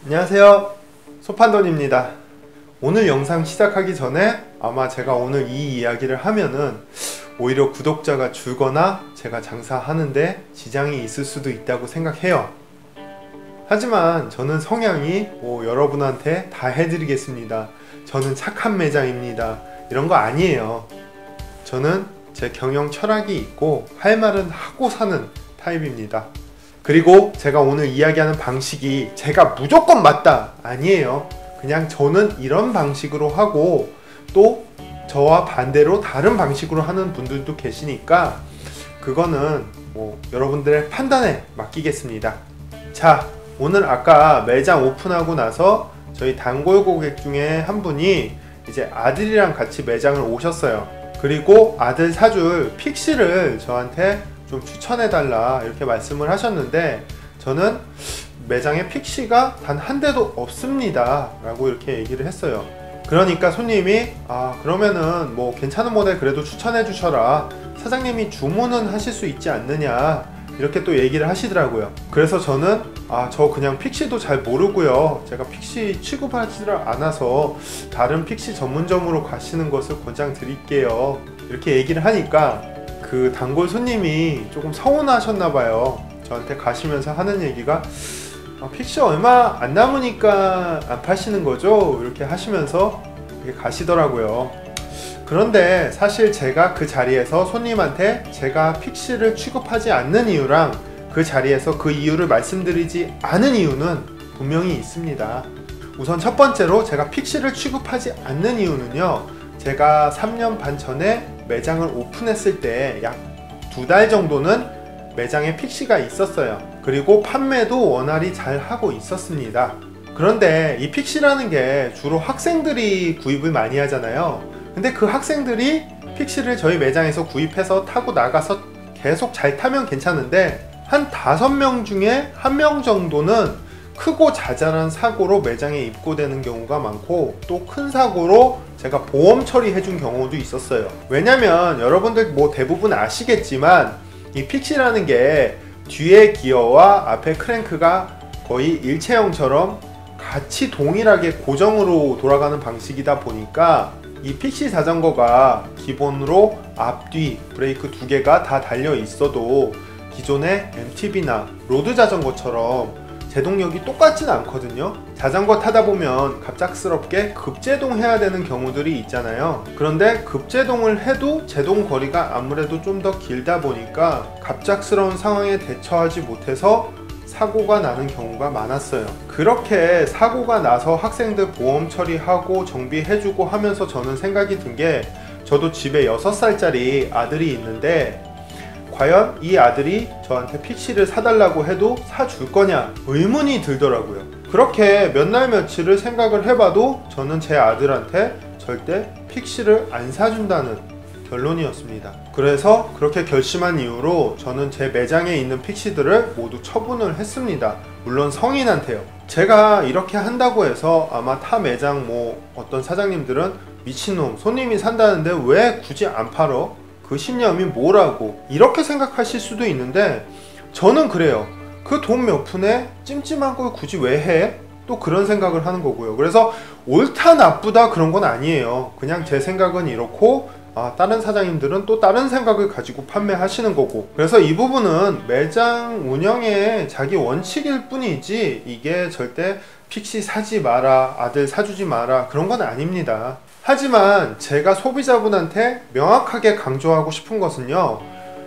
안녕하세요, 소판돈입니다. 오늘 영상 시작하기 전에 아마 제가 오늘 이 이야기를 하면은 오히려 구독자가 줄거나 제가 장사하는데 지장이 있을 수도 있다고 생각해요. 하지만 저는 성향이 여러분한테 다 해드리겠습니다, 저는 착한 매장입니다, 이런 거 아니에요. 저는 제 경영 철학이 있고 할 말은 하고 사는 타입입니다. 그리고 제가 오늘 이야기하는 방식이 제가 무조건 맞다 아니에요. 그냥 저는 이런 방식으로 하고 또 저와 반대로 다른 방식으로 하는 분들도 계시니까 그거는 여러분들의 판단에 맡기겠습니다. 자, 오늘 아까 매장 오픈하고 나서 저희 단골 고객 중에 한 분이 이제 아들이랑 같이 매장을 오셨어요. 그리고 아들 사줄 픽시를 저한테 좀 추천해달라 이렇게 말씀을 하셨는데, 저는 매장에 픽시가 단 한 대도 없습니다 라고 이렇게 얘기를 했어요. 그러니까 손님이 그러면은 괜찮은 모델 그래도 추천해 주셔라, 사장님이 주문은 하실 수 있지 않느냐 이렇게 또 얘기를 하시더라고요. 그래서 저는 저 그냥 픽시도 잘 모르고요, 제가 픽시 취급하지를 않아서 다른 픽시 전문점으로 가시는 것을 권장 드릴게요 이렇게 얘기를 하니까 그 단골 손님이 조금 서운하셨나봐요. 저한테 가시면서 하는 얘기가 픽시 얼마 안 남으니까 안 파시는 거죠? 이렇게 하시면서 이렇게 가시더라고요. 그런데 사실 제가 그 자리에서 손님한테 제가 픽시를 취급하지 않는 이유랑 그 자리에서 그 이유를 말씀드리지 않은 이유는 분명히 있습니다. 우선 첫 번째로 제가 픽시를 취급하지 않는 이유는요, 제가 3년 반 전에 매장을 오픈했을 때 약 2달 정도는 매장에 픽시가 있었어요. 그리고 판매도 원활히 잘 하고 있었습니다. 그런데 이 픽시라는 게 주로 학생들이 구입을 많이 하잖아요. 근데 그 학생들이 픽시를 저희 매장에서 구입해서 타고 나가서 계속 잘 타면 괜찮은데 한 5명 중에 1명 정도는 크고 자잘한 사고로 매장에 입고되는 경우가 많고, 또 큰 사고로 제가 보험 처리해준 경우도 있었어요. 왜냐면 여러분들 대부분 아시겠지만 이 픽시라는 게 뒤에 기어와 앞에 크랭크가 거의 일체형처럼 같이 동일하게 고정으로 돌아가는 방식이다 보니까 이 픽시 자전거가 기본으로 앞뒤 브레이크 2개가 다 달려 있어도 기존의 MTB나 로드 자전거처럼 제동력이 똑같진 않거든요. 자전거 타다 보면 갑작스럽게 급제동 해야 되는 경우들이 있잖아요. 그런데 급제동을 해도 제동 거리가 아무래도 좀 더 길다 보니까 갑작스러운 상황에 대처하지 못해서 사고가 나는 경우가 많았어요. 그렇게 사고가 나서 학생들 보험 처리하고 정비해주고 하면서 저는 생각이 든 게, 저도 집에 6살짜리 아들이 있는데 과연 이 아들이 저한테 픽시를 사달라고 해도 사줄 거냐 의문이 들더라고요. 그렇게 몇 날 며칠을 생각을 해봐도 저는 제 아들한테 절대 픽시를 안 사준다는 결론이었습니다. 그래서 그렇게 결심한 이후로 저는 제 매장에 있는 픽시들을 모두 처분을 했습니다. 물론 성인한테요. 제가 이렇게 한다고 해서 아마 타 매장 어떤 사장님들은 미친놈, 손님이 산다는데 왜 굳이 안 팔어? 그 신념이 뭐라고 이렇게 생각하실 수도 있는데, 저는 그래요. 그 돈 몇 푼에 찜찜한 걸 굳이 왜 해? 또 그런 생각을 하는 거고요. 그래서 옳다 나쁘다 그런 건 아니에요. 그냥 제 생각은 이렇고 다른 사장님들은 또 다른 생각을 가지고 판매하시는 거고, 그래서 이 부분은 매장 운영의 자기 원칙일 뿐이지 이게 절대 픽시 사지 마라, 아들 사주지 마라 그런 건 아닙니다. 하지만 제가 소비자분한테 명확하게 강조하고 싶은 것은요,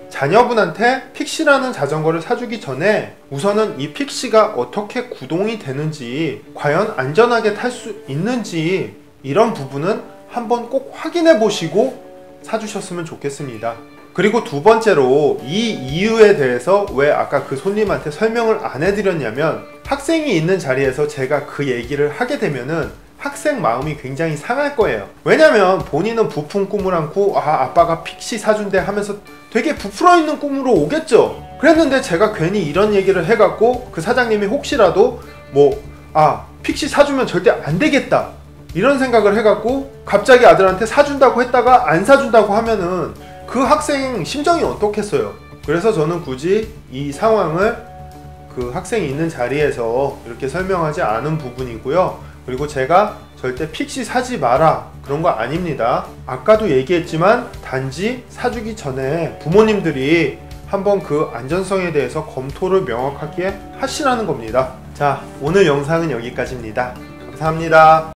자녀분한테 픽시라는 자전거를 사주기 전에 우선은 이 픽시가 어떻게 구동이 되는지, 과연 안전하게 탈 수 있는지 이런 부분은 한번 꼭 확인해 보시고 사주셨으면 좋겠습니다. 그리고 두 번째로 이 이유에 대해서 왜 아까 그 손님한테 설명을 안 해드렸냐면, 학생이 있는 자리에서 제가 그 얘기를 하게 되면은 학생 마음이 굉장히 상할 거예요. 왜냐면 본인은 부푼 꿈을 안고 아빠가 픽시 사준대 하면서 되게 부풀어 있는 꿈으로 오겠죠. 그랬는데 제가 괜히 이런 얘기를 해갖고 그 사장님이 혹시라도 픽시 사주면 절대 안 되겠다 이런 생각을 해갖고 갑자기 아들한테 사준다고 했다가 안 사준다고 하면은 그 학생 심정이 어떻겠어요. 그래서 저는 굳이 이 상황을 그 학생이 있는 자리에서 이렇게 설명하지 않은 부분이고요. 그리고 제가 절대 픽시 사지 마라 그런 거 아닙니다. 아까도 얘기했지만 단지 사주기 전에 부모님들이 한번 그 안전성에 대해서 검토를 명확하게 하시라는 겁니다. 자, 오늘 영상은 여기까지입니다. 감사합니다.